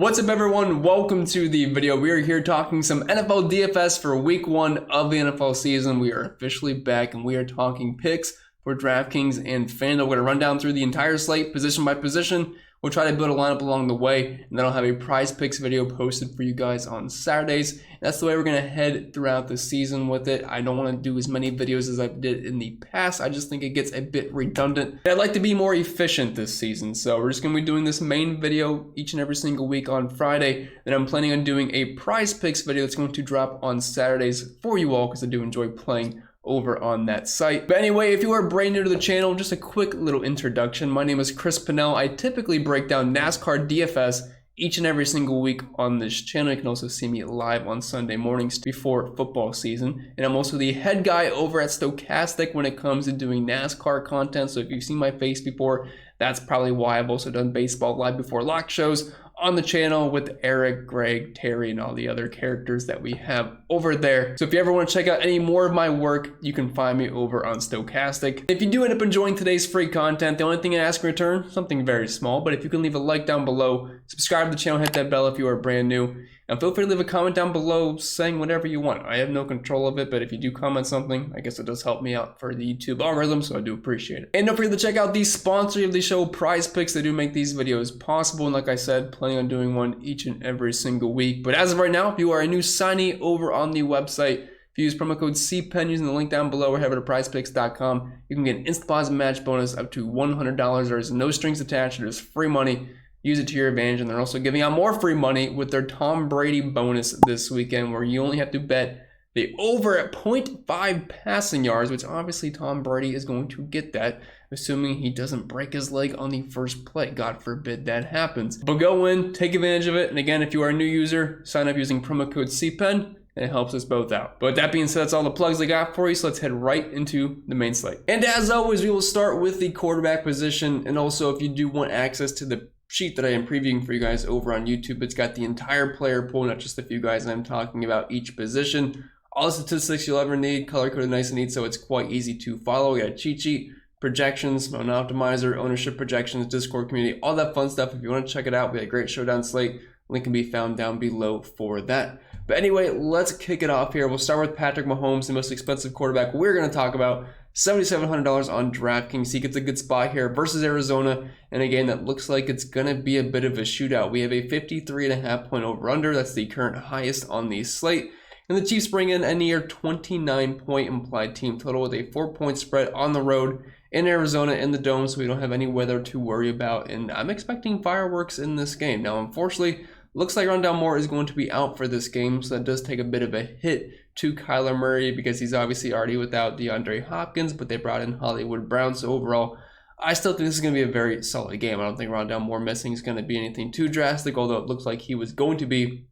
What's up everyone, welcome to the video. We are here talking some NFL DFS for week 1 of the NFL season. We are officially back and we are talking picks for DraftKings and Pennell. We're going to run down through the entire slate position by position. We'll try to build a lineup along the way, and then I'll have a prize picks video posted for you guys on Saturdays. And that's the way we're going to head throughout the season with it. I don't want to do as many videos as I did in the past. I just think it gets a bit redundant. And I'd like to be more efficient this season. So we're just going to be doing this main video each and every single week on Friday. Then I'm planning on doing a prize picks video that's going to drop on Saturdays for you all because I do enjoy playing over on that site. But anyway, if you are brand new to the channel, just a quick little introduction. My name is Pennell. I typically break down NASCAR DFS each and every single week on this channel. You can also see me live on Sunday mornings before football season. And I'm also the head guy over at Stochastic when it comes to doing NASCAR content. So if you've seen my face before, that's probably why. I've also done baseball live before lock shows on the channel with Eric, Greg, Terry, and all the other characters that we have over there. So if you ever want to check out any more of my work, you can find me over on Stochastic. If you do end up enjoying today's free content, the only thing I ask in return, something very small, but if you can leave a like down below, subscribe to the channel, hit that bell if you are brand new, and feel free to leave a comment down below saying whatever you want. I have no control of it, but if you do comment something, I guess it does help me out for the YouTube algorithm, so I do appreciate it. And don't forget to check out the sponsor of the show, Prize Picks. They do make these videos possible, and like I said, planning on doing one each and every single week. But as of right now, if you are a new signee over on the website, if you use promo code CPEN using the link down below or head over to prizepicks.com, you can get an instant deposit match bonus up to $100. There's no strings attached. There's free money. Use it to your advantage, and they're also giving out more free money with their Tom Brady bonus this weekend, where you only have to bet the over at 0.5 passing yards, which obviously Tom Brady is going to get that, assuming he doesn't break his leg on the first play. God forbid that happens. But go in, take advantage of it, and again, if you are a new user, sign up using promo code CPEN, and it helps us both out. But with that being said, that's all the plugs I got for you, so let's head right into the main slate. And as always, we will start with the quarterback position, and also if you do want access to the sheet that I am previewing for you guys over on YouTube, it's got the entire player pool, not just a few guys I'm talking about each position. All the statistics you'll ever need, color coded nice and neat, so it's quite easy to follow. We got a cheat sheet, projections, an optimizer, ownership projections, Discord community, all that fun stuff. If you want to check it out, we had a great showdown slate. Link can be found down below for that. But anyway, let's kick it off here. We'll start with Patrick Mahomes, the most expensive quarterback we're going to talk about. $7,700 on DraftKings. He gets a good spot here versus Arizona. And again, that looks like it's going to be a bit of a shootout. We have a 53.5 point over-under. That's the current highest on the slate. And the Chiefs bring in a near 29 point implied team total with a 4-point spread on the road in Arizona in the Dome, so we don't have any weather to worry about. And I'm expecting fireworks in this game. Now, unfortunately, looks like Rondale Moore is going to be out for this game, so that does take a bit of a hit to Kyler Murray because he's obviously already without DeAndre Hopkins, but they brought in Hollywood Brown. So overall, I still think this is going to be a very solid game. I don't think Rondale Moore missing is going to be anything too drastic, although it looks like he was going to be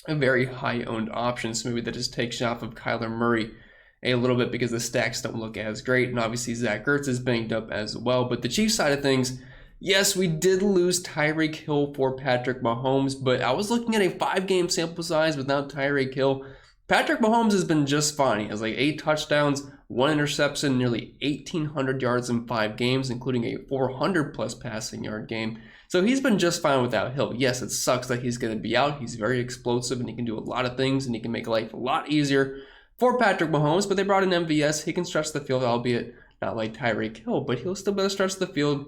a very high-owned option. So maybe that just takes off of Kyler Murray a little bit because the stacks don't look as great. And obviously Zach Ertz is banged up as well. But the Chiefs side of things, yes, we did lose Tyreek Hill for Patrick Mahomes, but I was looking at a 5-game sample size without Tyreek Hill. Patrick Mahomes has been just fine. He has like 8 touchdowns, 1 interception, nearly 1,800 yards in 5 games, including a 400-plus passing yard game. So he's been just fine without Hill. Yes, it sucks that he's going to be out. He's very explosive, and he can do a lot of things, and he can make life a lot easier for Patrick Mahomes, but they brought in MVS. He can stretch the field, albeit not like Tyreek Hill, but he'll still be able to stretch the field.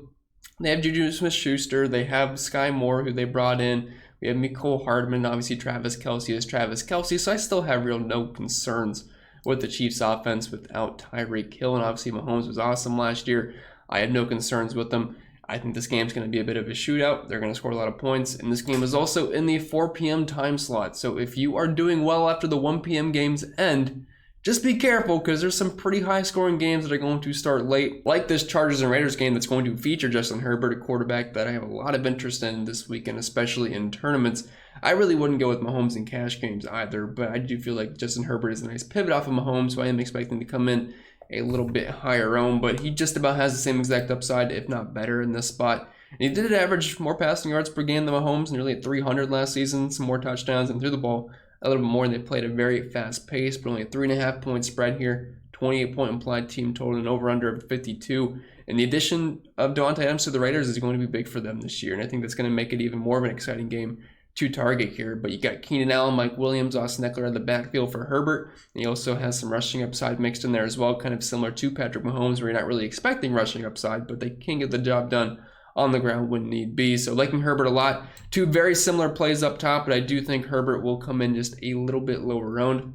They have Juju Smith-Schuster. They have Sky Moore, who they brought in. We have Mecole Hardman. Obviously, Travis Kelce is Travis Kelce. So I still have no concerns with the Chiefs' offense without Tyreek Hill. And obviously, Mahomes was awesome last year. I had no concerns with them. I think this game's going to be a bit of a shootout. They're going to score a lot of points. And this game is also in the 4 p.m. time slot. So if you are doing well after the 1 p.m. games end, just be careful because there's some pretty high-scoring games that are going to start late, like this Chargers and Raiders game that's going to feature Justin Herbert, a quarterback that I have a lot of interest in this weekend, especially in tournaments. I really wouldn't go with Mahomes in cash games either, but I do feel like Justin Herbert is a nice pivot off of Mahomes, so I am expecting to come in a little bit higher owned, but he just about has the same exact upside, if not better, in this spot. And he did average more passing yards per game than Mahomes, nearly at 300 last season, some more touchdowns, and threw the ball a little bit more, and they played at a very fast pace, but only a 3.5 point spread here, 28 point implied team total, and over under of 52. And the addition of Davante Adams to the Raiders is going to be big for them this year, and I think that's going to make it even more of an exciting game to target here, but you got Keenan Allen, Mike Williams, Austin Eckler in the backfield for Herbert. And he also has some rushing upside mixed in there as well, kind of similar to Patrick Mahomes, where you're not really expecting rushing upside, but they can get the job done on the ground when need be. So liking Herbert a lot. Two very similar plays up top, but I do think Herbert will come in just a little bit lower owned.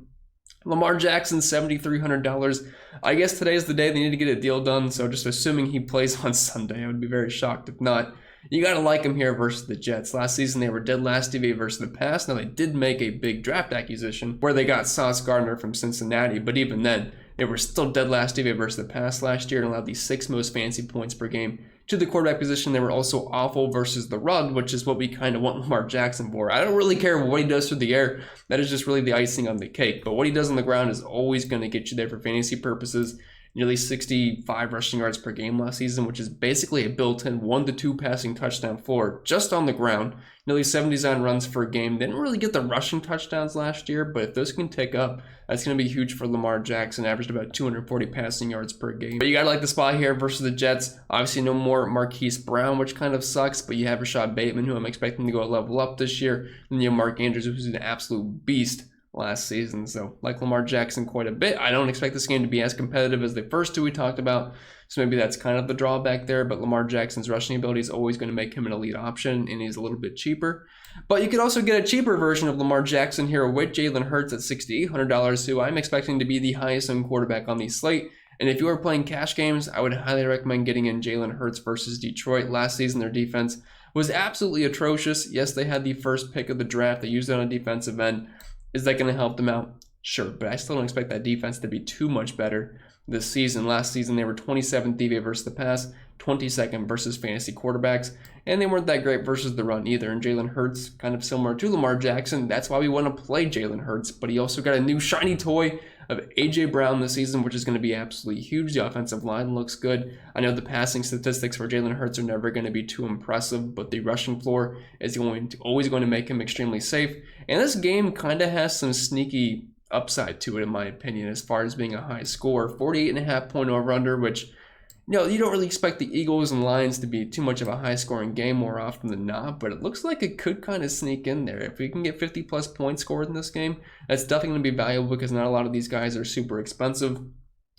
Lamar Jackson, $7,300. I guess today is the day they need to get a deal done, so just assuming he plays on Sunday, I would be very shocked if not. You got to like him here versus the Jets. Last season, they were dead last DVA versus the pass. Now, they did make a big draft acquisition where they got Sauce Gardner from Cincinnati, but even then, they were still dead last DVA versus the pass last year and allowed the 6th most fantasy points per game to the quarterback position. They were also awful versus the run, which is what we kind of want Lamar Jackson for. I don't really care what he does through the air. That is just really the icing on the cake. But what he does on the ground is always going to get you there for fantasy purposes. Nearly 65 rushing yards per game last season, which is basically a built-in 1 to 2 passing touchdown floor just on the ground. Nearly 79 runs per game. They didn't really get the rushing touchdowns last year, but if those can tick up, that's going to be huge for Lamar Jackson. Averaged about 240 passing yards per game. But you got to like the spot here versus the Jets. Obviously, no more Marquise Brown, which kind of sucks, but you have Rashad Bateman, who I'm expecting to go a level up this year. And you have Mark Andrews, who's an absolute beast last season. So like Lamar Jackson quite a bit. I don't expect this game to be as competitive as the first two we talked about. So maybe that's kind of the drawback there. But Lamar Jackson's rushing ability is always going to make him an elite option, and he's a little bit cheaper. But you could also get a cheaper version of Lamar Jackson here with Jalen Hurts at $6,800, who I'm expecting to be the highest owned quarterback on the slate. And if you are playing cash games, I would highly recommend getting in Jalen Hurts versus Detroit. Last season, their defense was absolutely atrocious. Yes, they had the first pick of the draft. They used it on a defensive end. Is that going to help them out? Sure, but I still don't expect that defense to be too much better this season. Last season, they were 27th DVA versus the pass, 22nd versus fantasy quarterbacks, and they weren't that great versus the run either. And Jalen Hurts, kind of similar to Lamar Jackson, that's why we want to play Jalen Hurts, but he also got a new shiny toy of A.J. Brown this season, which is going to be absolutely huge. The offensive line looks good. I know the passing statistics for Jalen Hurts are never going to be too impressive, but the rushing floor is always going to make him extremely safe. And this game kind of has some sneaky upside to it, in my opinion, as far as being a high score. 48.5 point over-under, which, you know, you don't really expect the Eagles and Lions to be too much of a high-scoring game more often than not, but it looks like it could kind of sneak in there. If we can get 50-plus points scored in this game, that's definitely going to be valuable because not a lot of these guys are super expensive.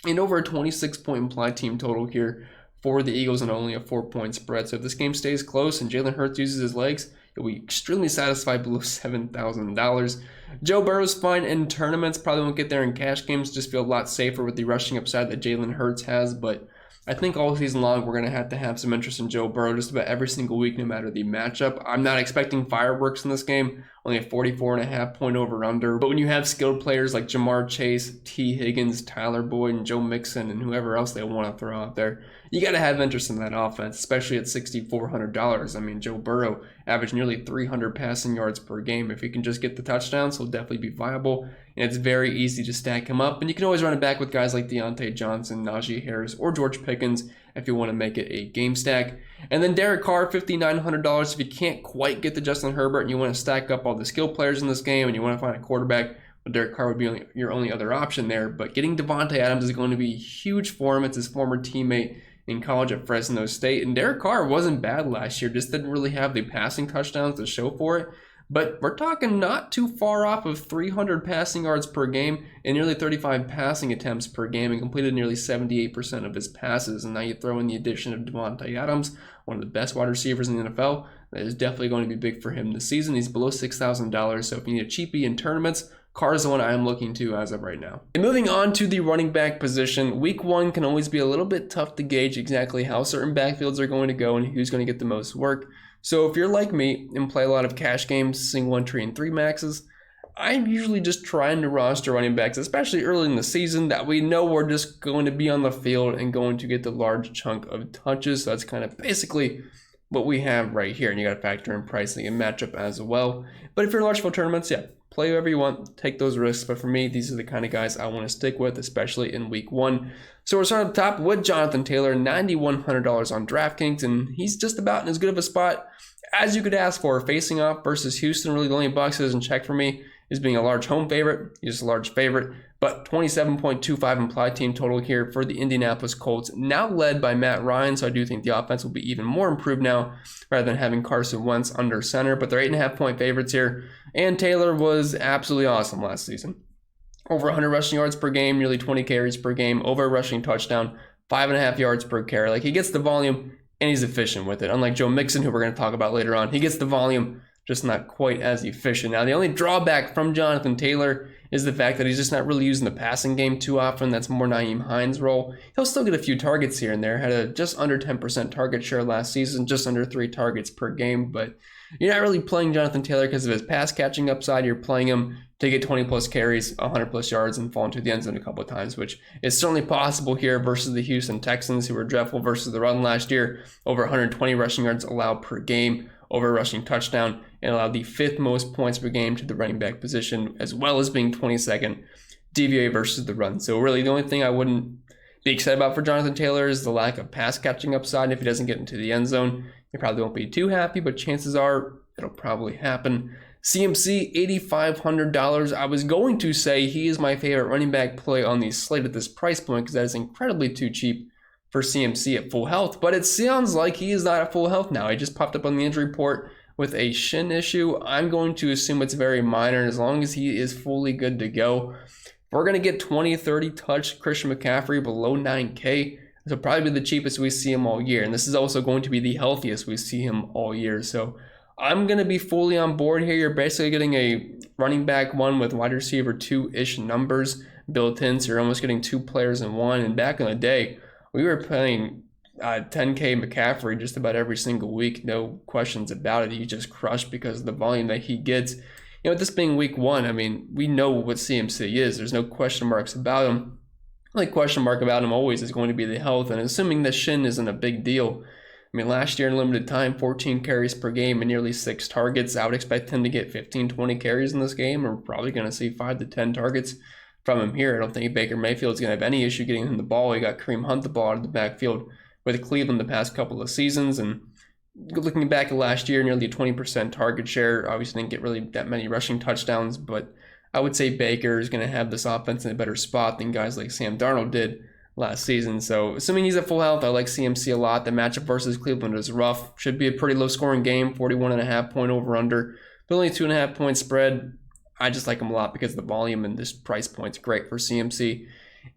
And over a 26-point implied team total here for the Eagles and only a 4-point spread. So if this game stays close and Jalen Hurts uses his legs, you'll be extremely satisfied below $7,000. Joe Burrow's fine in tournaments. Probably won't get there in cash games. Just feel a lot safer with the rushing upside that Jalen Hurts has, but I think all season long, we're going to have some interest in Joe Burrow just about every single week, no matter the matchup. I'm not expecting fireworks in this game, only a 44.5 point over-under. But when you have skilled players like Jamar Chase, T. Higgins, Tyler Boyd, and Joe Mixon, and whoever else they want to throw out there, you got to have interest in that offense, especially at $6,400. I mean, Joe Burrow averaged nearly 300 passing yards per game. If he can just get the touchdowns, he'll definitely be viable. And it's very easy to stack him up. And you can always run it back with guys like Deontay Johnson, Najee Harris, or George Pickens if you want to make it a game stack. And then Derek Carr, $5,900. If you can't quite get to Justin Herbert and you want to stack up all the skill players in this game and you want to find a quarterback, well, Derek Carr would be your only other option there. But getting Devontae Adams is going to be huge for him. It's his former teammate in college at Fresno State. And Derek Carr wasn't bad last year, just didn't really have the passing touchdowns to show for it. But we're talking not too far off of 300 passing yards per game and nearly 35 passing attempts per game, and completed nearly 78% of his passes. And now you throw in the addition of Devontae Adams, one of the best wide receivers in the NFL. That is definitely going to be big for him this season. He's below $6,000, so if you need a cheapie in tournaments, Carr is the one I am looking to as of right now. And moving on to the running back position, week one can always be a little bit tough to gauge exactly how certain backfields are going to go and who's going to get the most work. So if you're like me and play a lot of cash games, single entry and 3 maxes, I'm usually just trying to roster running backs, especially early in the season, that we know we're just going to be on the field and going to get the large chunk of touches. So that's kind of basically what we have right here. And you got to factor in pricing and matchup as well. But if you're in large field tournaments, yeah, play whoever you want, take those risks. But for me, these are the kind of guys I want to stick with, especially in week one. So we're starting at the top with Jonathan Taylor, $9,100 on DraftKings, and he's just about in as good of a spot as you could ask for. Facing off versus Houston, really the only box that doesn't check for me is being a large home favorite. He's just a large favorite. But 27.25 implied team total here for the Indianapolis Colts, now led by Matt Ryan. So I do think the offense will be even more improved now rather than having Carson Wentz under center. But they're 8.5-point favorites here. And Taylor was absolutely awesome last season. Over 100 rushing yards per game, nearly 20 carries per game, over a rushing touchdown, 5.5 yards per carry. Like, he gets the volume and he's efficient with it. Unlike Joe Mixon, who we're going to talk about later on, he gets the volume, just not quite as efficient. Now, the only drawback from Jonathan Taylor is the fact that he's just not really using the passing game too often. That's more Nyheim Hines' role. He'll still get a few targets here and there. Had a just under 10% target share last season, just under 3 targets per game. But you're not really playing Jonathan Taylor because of his pass catching upside. You're playing him to get 20 plus carries, 100 plus yards, and fall into the end zone a couple of times, which is certainly possible here versus the Houston Texans, who were dreadful versus the run last year. Over 120 rushing yards allowed per game, over a rushing touchdown, and allowed the 5th most points per game to the running back position, as well as being 22nd DVOA versus the run. So really the only thing I wouldn't be excited about for Jonathan Taylor is the lack of pass catching upside. If he doesn't get into the end zone, he probably won't be too happy, but chances are it'll probably happen. CMC, $8,500. I was going to say he is my favorite running back play on the slate at this price point because that is incredibly too cheap for CMC at full health, but it sounds like he is not at full health now. He just popped up on the injury report with a shin issue. I'm going to assume it's very minor, and as long as he is fully good to go, we're going to get 20, 30 touch Christian McCaffrey below 9K. This will probably be the cheapest we see him all year, and this is also going to be the healthiest we see him all year. So I'm going to be fully on board here. You're basically getting a running back 1 with wide receiver 2-ish numbers built in, so you're almost getting 2 players in one. And back in the day, we were playing 10K McCaffrey just about every single week. No questions about it. He just crushed because of the volume that he gets. You know, with this being week 1, I mean, we know what CMC is. There's no question marks about him. The only question mark about him always is going to be the health. And assuming the shin isn't a big deal, I mean, last year in limited time, 14 carries per game and nearly 6 targets. I would expect him to get 15, 20 carries in this game. We're probably going to see 5 to 10 targets from him here. I don't think Baker Mayfield's going to have any issue getting him the ball. He got Kareem Hunt the ball out of the backfield with Cleveland the past couple of seasons. And looking back at last year, nearly a 20% target share. Obviously didn't get really that many rushing touchdowns, but I would say Baker is going to have this offense in a better spot than guys like Sam Darnold did last season. So assuming he's at full health, I like CMC a lot. The matchup versus Cleveland is rough. Should be a pretty low scoring game, 41.5 point over under, but only 2.5 point spread. I just like him a lot because the volume and this price point's great for CMC.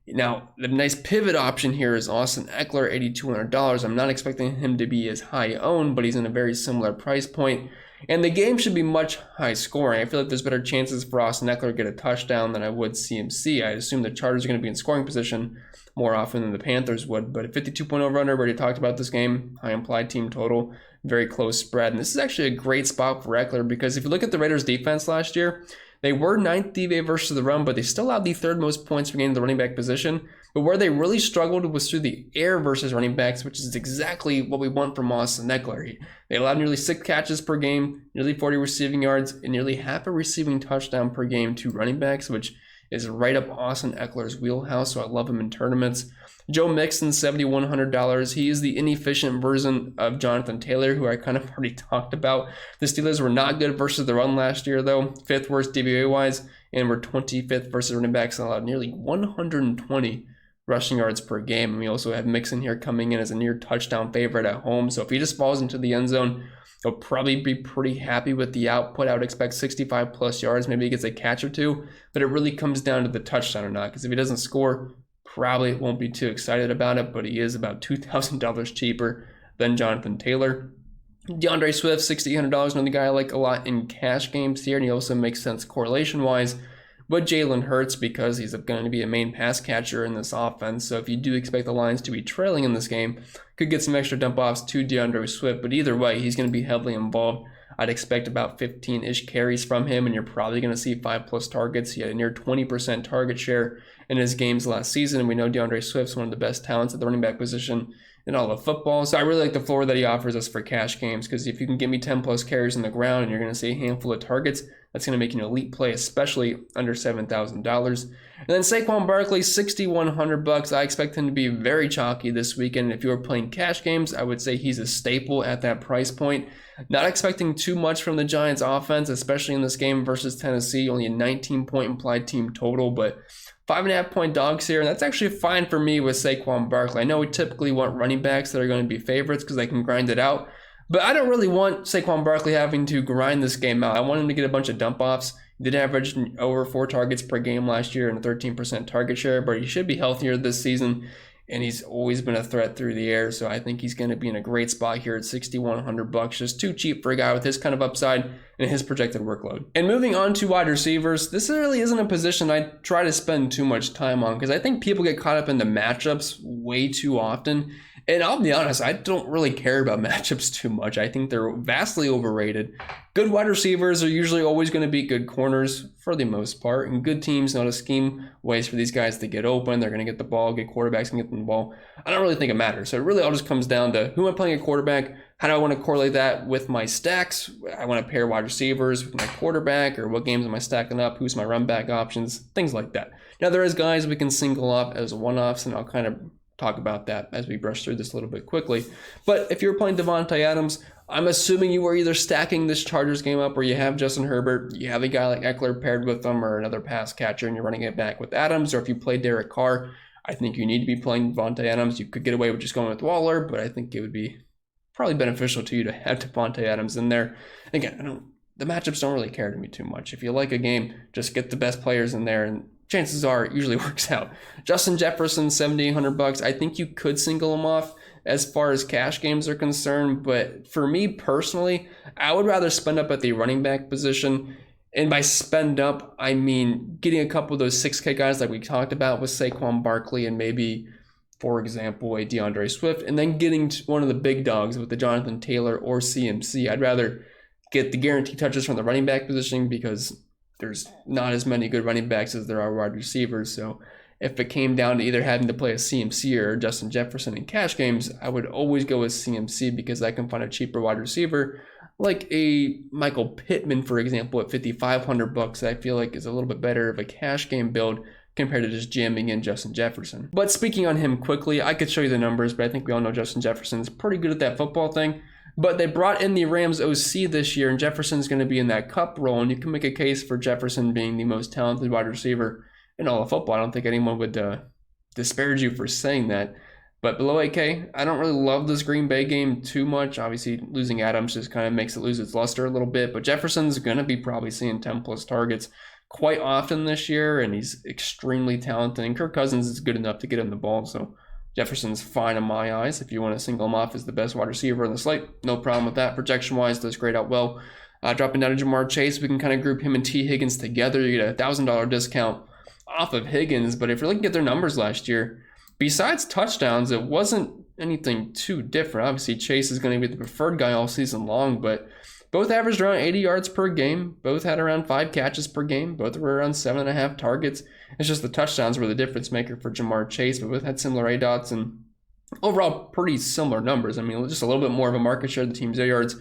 Now, the nice pivot option here is Austin Eckler, $8,200. I'm not expecting him to be as high owned, but he's in a very similar price point. And the game should be much high scoring. I feel like there's better chances for Austin Eckler to get a touchdown than I would CMC. I assume the Chargers are going to be in scoring position more often than the Panthers would. But a 52-point over-under, we already talked about this game. High implied team total, very close spread. And this is actually a great spot for Eckler because if you look at the Raiders' defense last year, they were 9th DVA versus the run, but they still allowed the 3rd most points per game in the running back position. But where they really struggled was through the air versus running backs, which is exactly what we want from Austin Eckler. They allowed nearly 6 catches per game, nearly 40 receiving yards, and nearly half a receiving touchdown per game to running backs, which is right up Austin Eckler's wheelhouse, so I love him in tournaments. Joe Mixon, $7,100. He is the inefficient version of Jonathan Taylor, who I kind of already talked about. The Steelers were not good versus the run last year, though. 5th worst DVOA-wise, and were 25th versus running backs and allowed nearly 120 rushing yards per game. And we also have Mixon here coming in as a near touchdown favorite at home. So if he just falls into the end zone, he'll probably be pretty happy with the output. I would expect 65 plus yards. Maybe he gets a catch or 2, but it really comes down to the touchdown or not. Because if he doesn't score, probably won't be too excited about it, but he is about $2,000 cheaper than Jonathan Taylor. DeAndre Swift, $6,800, another guy I like a lot in cash games here, and he also makes sense correlation-wise. But Jalen Hurts, because he's going to be a main pass catcher in this offense, so if you do expect the Lions to be trailing in this game, could get some extra dump-offs to DeAndre Swift, but either way, he's going to be heavily involved. I'd expect about 15-ish carries from him, and you're probably going to see 5+ targets. He had a near 20% target share in his games last season, and we know DeAndre Swift's one of the best talents at the running back position in all of football. So I really like the floor that he offers us for cash games, because if you can give me 10+ carries on the ground and you're going to see a handful of targets, that's going to make you an elite play, especially under $7,000. And then Saquon Barkley, $6,100. I expect him to be very chalky this weekend. If you are playing cash games, I would say he's a staple at that price point. Not expecting too much from the Giants offense, especially in this game versus Tennessee. Only a 19-point implied team total, but 5.5-point dogs here, and that's actually fine for me with Saquon Barkley. I know we typically want running backs that are going to be favorites because they can grind it out, but I don't really want Saquon Barkley having to grind this game out. I want him to get a bunch of dump-offs. He did average over 4 targets per game last year and a 13% target share, but he should be healthier this season, and he's always been a threat through the air, so I think he's going to be in a great spot here at $6,100. Just too cheap for a guy with his kind of upside and his projected workload. And moving on to wide receivers, this really isn't a position I try to spend too much time on because I think people get caught up in the matchups way too often. And I'll be honest, I don't really care about matchups too much. I think they're vastly overrated. Good wide receivers are usually always going to be good corners for the most part, and good teams know how to scheme ways for these guys to get open. They're going to get the ball, get quarterbacks and get them the ball. I don't really think it matters. So it really all just comes down to who am I playing at quarterback? How do I want to correlate that with my stacks? I want to pair wide receivers with my quarterback, or what games am I stacking up? Who's my run back options? Things like that. Now there is guys we can single up as one-offs, and I'll kind of talk about that as we brush through this a little bit quickly. But if you're playing Devontae Adams, I'm assuming you are either stacking this Chargers game up where you have Justin Herbert, you have a guy like Eckler paired with them, or another pass catcher, and you're running it back with Adams. Or if you play Derek Carr, I think you need to be playing Devontae Adams. You could get away with just going with Waller, but I think it would be probably beneficial to you to have Devontae Adams in there. Again, the matchups don't really care to me too much. If you like a game, just get the best players in there, and chances are it usually works out. Justin Jefferson, $7,800. I think you could single him off as far as cash games are concerned, but for me personally, I would rather spend up at the running back position. And by spend up, I mean getting a couple of those 6K guys like we talked about with Saquon Barkley and maybe, for example, a DeAndre Swift, and then getting to one of the big dogs with the Jonathan Taylor or CMC. I'd rather get the guaranteed touches from the running back position because there's not as many good running backs as there are wide receivers. So if it came down to either having to play a CMC or Justin Jefferson in cash games, I would always go with CMC because I can find a cheaper wide receiver like a Michael Pittman, for example, at $5,500 that I feel like is a little bit better of a cash game build compared to just jamming in Justin Jefferson. But speaking on him quickly, I could show you the numbers, but I think we all know Justin Jefferson's pretty good at that football thing. But they brought in the Rams OC this year, and Jefferson's going to be in that cup role, and you can make a case for Jefferson being the most talented wide receiver in all of football. I don't think anyone would disparage you for saying that. But below 8K, I don't really love this Green Bay game too much. Obviously, losing Adams just kind of makes it lose its luster a little bit, but Jefferson's going to be probably seeing 10-plus targets quite often this year, and he's extremely talented, and Kirk Cousins is good enough to get him the ball, so Jefferson's fine in my eyes. If you want to single him off as the best wide receiver on the slate, no problem with that. Projection-wise, does grade out well. Dropping down to Jamar Chase, we can kind of group him and T. Higgins together. You get a $1,000 discount off of Higgins, but if you're looking at their numbers last year, besides touchdowns, it wasn't anything too different. Obviously, Chase is going to be the preferred guy all season long, but both averaged around 80 yards per game. Both had around 5 catches per game. Both were around 7.5 targets. It's just the touchdowns were the difference maker for Jamar Chase, but both had similar ADOTs and overall pretty similar numbers. I mean, just a little bit more of a market share of the team's air yards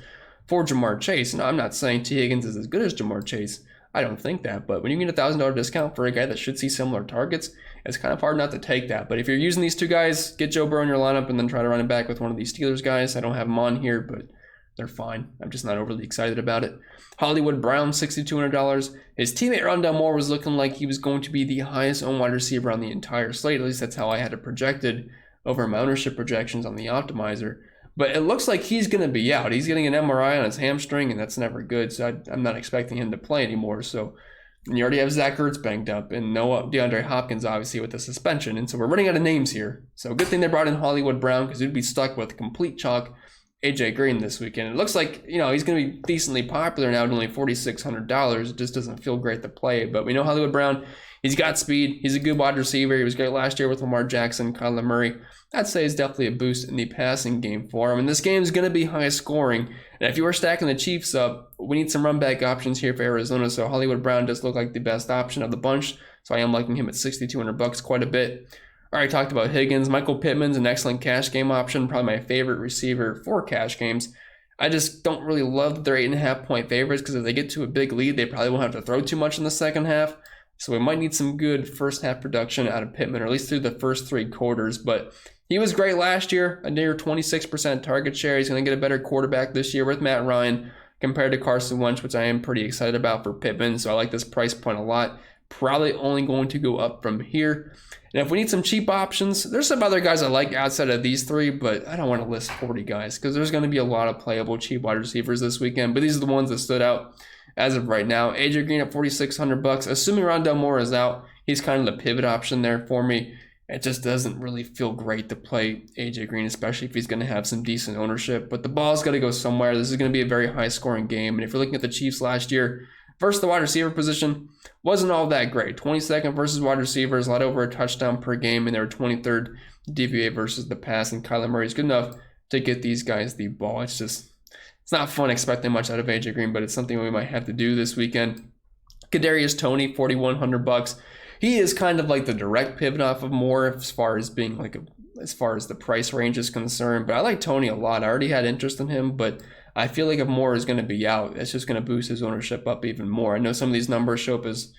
for Jamar Chase. Now, I'm not saying T. Higgins is as good as Jamar Chase. I don't think that, but when you get a $1,000 discount for a guy that should see similar targets, it's kind of hard not to take that. But if you're using these two guys, get Joe Burrow in your lineup and then try to run it back with one of these Steelers guys. I don't have them on here, but they're fine. I'm just not overly excited about it. Hollywood Brown, $6,200. His teammate Rondell Moore was looking like he was going to be the highest owned wide receiver on the entire slate. At least that's how I had it projected over my ownership projections on the optimizer. But it looks like he's going to be out. He's getting an MRI on his hamstring, and that's never good. So I'm not expecting him to play anymore. So and you already have Zach Ertz banged up, and no DeAndre Hopkins, obviously, with the suspension. And so we're running out of names here. So good thing they brought in Hollywood Brown because we'd be stuck with complete chalk AJ Green this weekend. It looks like, he's going to be decently popular now at only $4,600. It just doesn't feel great to play. But we know Hollywood Brown, he's got speed. He's a good wide receiver. He was great last year with Lamar Jackson, Kyler Murray. I'd say is definitely a boost in the passing game for him. And this game is going to be high scoring. And if you are stacking the Chiefs up, we need some run back options here for Arizona. So Hollywood Brown does look like the best option of the bunch. So I am liking him at $6,200 quite a bit. All right, talked about Higgins. Michael Pittman's an excellent cash game option, probably my favorite receiver for cash games. I just don't really love that they're 8.5-point favorites because if they get to a big lead, they probably won't have to throw too much in the second half. So we might need some good first half production out of Pittman, or at least through the first 3 quarters. But he was great last year, a near 26% target share. He's going to get a better quarterback this year with Matt Ryan compared to Carson Wentz, which I am pretty excited about for Pittman. So I like this price point a lot. probably only going to go up from here. And if we need some cheap options, there's some other guys I like outside of these three, but I don't want to list 40 guys because there's going to be a lot of playable cheap wide receivers this weekend. But these are the ones that stood out as of right now. AJ Green at $4,600. Assuming Rondell Moore is out, he's kind of the pivot option there for me. It just doesn't really feel great to play AJ Green, especially if he's going to have some decent ownership. But the ball's got to go somewhere. This is going to be a very high-scoring game. And if you're looking at the Chiefs last year, versus the wide receiver position, wasn't all that great. 22nd versus wide receivers, a lot over a touchdown per game, and they were 23rd DVA versus the pass. And Kyler Murray is good enough to get these guys the ball. It's not fun expecting much out of AJ Green, but it's something we might have to do this weekend. Kedarius Tony, $4,100. He is kind of like the direct pivot off of Moore as far as being like as far as the price range is concerned. But I like Tony a lot. I already had interest in him, but I feel like if Moore is going to be out, it's just going to boost his ownership up even more. I know some of these numbers show up as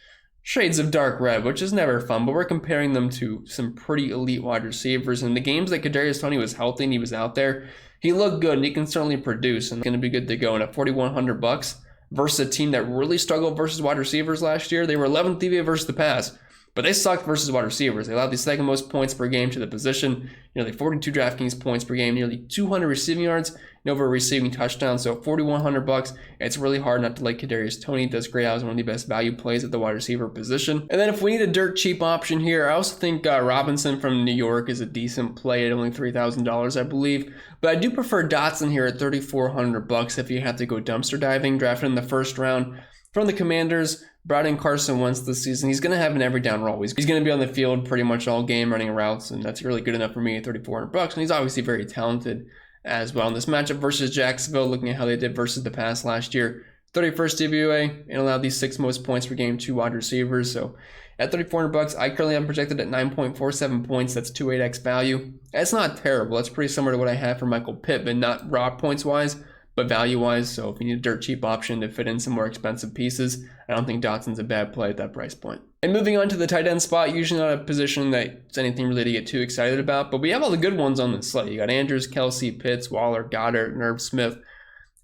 shades of dark red, which is never fun, but we're comparing them to some pretty elite wide receivers. And the games that Kedarius Tony was healthy and he was out there, he looked good and he can certainly produce and it's going to be good to go. And at $4,100 versus a team that really struggled versus wide receivers last year, they were 11th DVA versus the pass. But they sucked versus wide receivers. They allowed the second most points per game to the position, nearly 42 DraftKings points per game, nearly 200 receiving yards, and over a receiving touchdown. So $4,100, it's really hard not to like Kedarius Tony. Does great out as one of the best value plays at the wide receiver position. And then if we need a dirt cheap option here, I also think Robinson from New York is a decent play at only $3,000, I believe. But I do prefer Dotson here at $3,400 if you have to go dumpster diving, drafted in the first round. From the Commanders, brought in Carson Wentz this season. He's going to have an every down role. He's going to be on the field pretty much all game running routes, and that's really good enough for me at $3,400. And he's obviously very talented as well. In this matchup versus Jacksonville, looking at how they did versus the pass last year, 31st DVOA and allowed these 6 most points per game to wide receivers. So at $3,400, I currently am projected at 9.47 points. That's 2.8x value. That's not terrible. That's pretty similar to what I had for Michael Pittman, not raw points wise, but value-wise. So if you need a dirt cheap option to fit in some more expensive pieces, I don't think Dotson's a bad play at that price point. And moving on to the tight end spot, usually not a position that's anything really to get too excited about, but we have all the good ones on this slate. You got Andrews, Kelsey, Pitts, Waller, Goddard, and Irv Smith.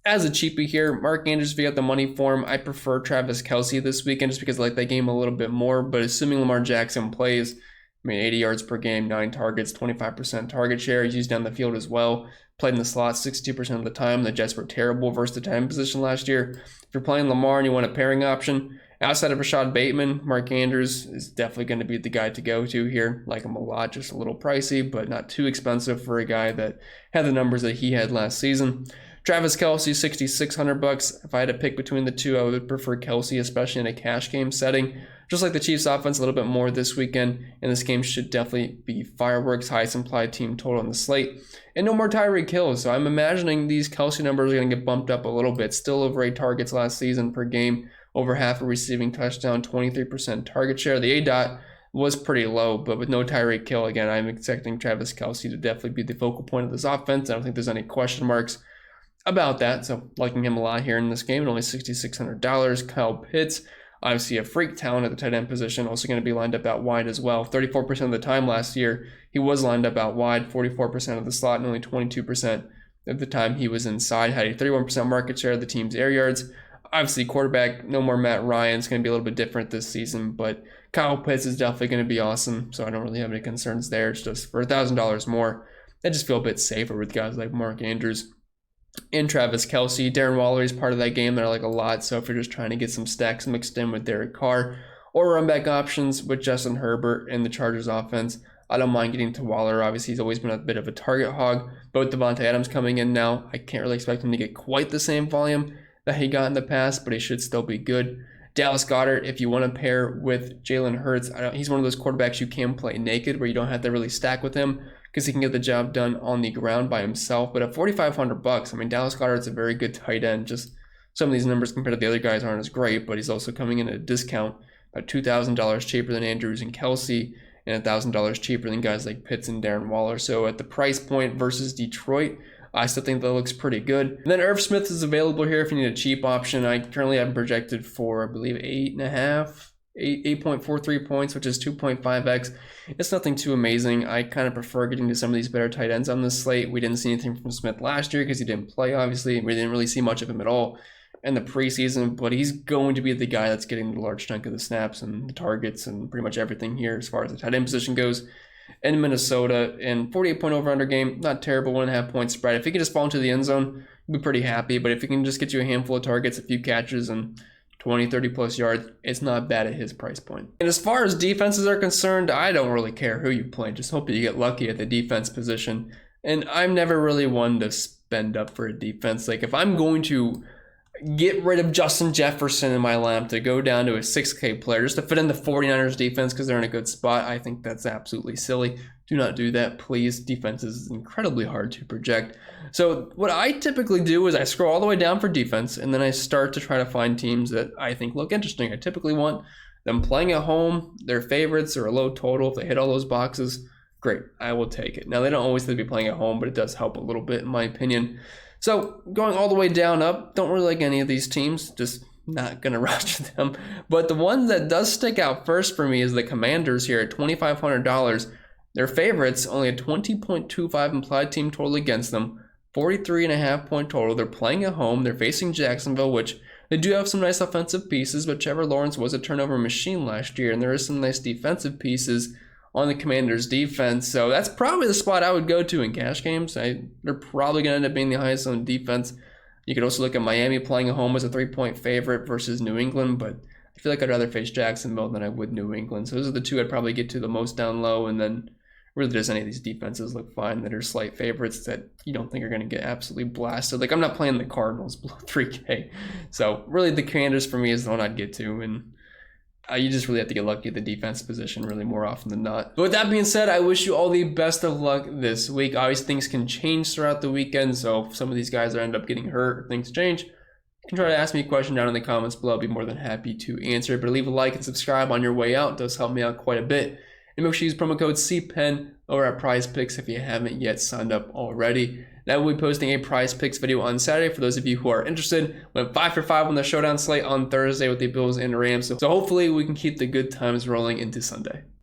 As a cheapie here, Mark Andrews, if you got the money for him, I prefer Travis Kelsey this weekend just because I like that game a little bit more, but assuming Lamar Jackson plays, 80 yards per game, 9 targets, 25% target share. He's used down the field as well. Played in the slot 62% of the time. The Jets were terrible versus the tight end position last year. If you're playing Lamar and you want a pairing option, outside of Rashad Bateman, Mark Andrews is definitely going to be the guy to go to here. Like him a lot, just a little pricey, but not too expensive for a guy that had the numbers that he had last season. Travis Kelsey, $6,600. If I had to pick between the two, I would prefer Kelsey, especially in a cash game setting. Just like the Chiefs offense, a little bit more this weekend, and this game should definitely be fireworks, highest implied team total on the slate. And no more Tyreek Hill, so I'm imagining these Kelsey numbers are going to get bumped up a little bit. Still over 8 targets last season per game, over half a receiving touchdown, 23% target share. The A-dot was pretty low, but with no Tyreek Hill, again, I'm expecting Travis Kelsey to definitely be the focal point of this offense. I don't think there's any question marks about that, so liking him a lot here in this game at only $6,600. Kyle Pitts, obviously a freak talent at the tight end position, also going to be lined up out wide as well. 34% of the time last year, he was lined up out wide, 44% of the slot, and only 22% of the time he was inside. Had a 31% market share of the team's air yards. Obviously, quarterback, no more Matt Ryan. It's going to be a little bit different this season, but Kyle Pitts is definitely going to be awesome, so I don't really have any concerns there. It's just for $1,000 more, I just feel a bit safer with guys like Mark Andrews and Travis Kelsey. Darren Waller is part of that game that I like a lot, so if you're just trying to get some stacks mixed in with Derek Carr or run back options with Justin Herbert and the Chargers offense, I don't mind getting to Waller. Obviously, he's always been a bit of a target hog, but with Devontae Adams coming in now, I can't really expect him to get quite the same volume that he got in the past, but he should still be good. Dallas Goedert, if you want to pair with Jalen Hurts, he's one of those quarterbacks you can play naked where you don't have to really stack with him because he can get the job done on the ground by himself. But at $4,500, Dallas Goedert's a very good tight end. Just some of these numbers compared to the other guys aren't as great, but he's also coming in at a discount, about $2,000 cheaper than Andrews and Kelsey, and $1,000 cheaper than guys like Pitts and Darren Waller. So at the price point versus Detroit, I still think that looks pretty good. And then Irv Smith is available here if you need a cheap option. I currently have projected for, I believe, 8.43 points, which is 2.5x. It's nothing too amazing. I kind of prefer getting to some of these better tight ends on this slate. We didn't see anything from Smith last year because he didn't play, obviously. We didn't really see much of him at all in the preseason, but he's going to be the guy that's getting the large chunk of the snaps and the targets and pretty much everything here as far as the tight end position goes in Minnesota. And 48-point over-under game, not terrible, 1.5-point spread. If he can just fall into the end zone, you'll be pretty happy. But if he can just get you a handful of targets, a few catches, and 20, 30-plus yards, it's not bad at his price point. And as far as defenses are concerned, I don't really care who you play. Just hope that you get lucky at the defense position. And I'm never really one to spend up for a defense. Like, if I'm going to get rid of Justin Jefferson in my lineup to go down to a 6K player just to fit in the 49ers defense because they're in a good spot, I think that's absolutely silly. Do not do that, please. Defense is incredibly hard to project. So what I typically do is I scroll all the way down for defense, and then I start to try to find teams that I think look interesting. I typically want them playing at home, their favorites, or a low total. If they hit all those boxes, great, I will take it. Now, they don't always have to be playing at home, but it does help a little bit in my opinion. So going all the way down up, don't really like any of these teams, just not going to rush them. But the one that does stick out first for me is the Commanders here at $2,500. Their favorites, only a 20.25 implied team total against them, 43.5-point total. They're playing at home. They're facing Jacksonville, which they do have some nice offensive pieces, but Trevor Lawrence was a turnover machine last year, and there is some nice defensive pieces on the Commanders' defense. So that's probably the spot I would go to in cash games. They're probably going to end up being the highest owned defense. You could also look at Miami playing at home as a 3-point favorite versus New England, but I feel like I'd rather face Jacksonville than I would New England. So those are the two I'd probably get to the most down low, and then really does any of these defenses look fine that are slight favorites that you don't think are going to get absolutely blasted. Like, I'm not playing the Cardinals below 3K. So really the Commanders for me is the one I'd get to, and you just really have to get lucky at the defense position really more often than not. But with that being said, I wish you all the best of luck this week. Obviously, things can change throughout the weekend, so if some of these guys end up getting hurt or things change, you can try to ask me a question down in the comments below. I'll be more than happy to answer it. But leave a like and subscribe on your way out. It does help me out quite a bit. And make sure you use promo code CPEN over at Prize Picks if you haven't yet signed up already. Now we'll be posting a Prize Picks video on Saturday for those of you who are interested. Went 5 for 5 on the showdown slate on Thursday with the Bills and Rams. So hopefully we can keep the good times rolling into Sunday.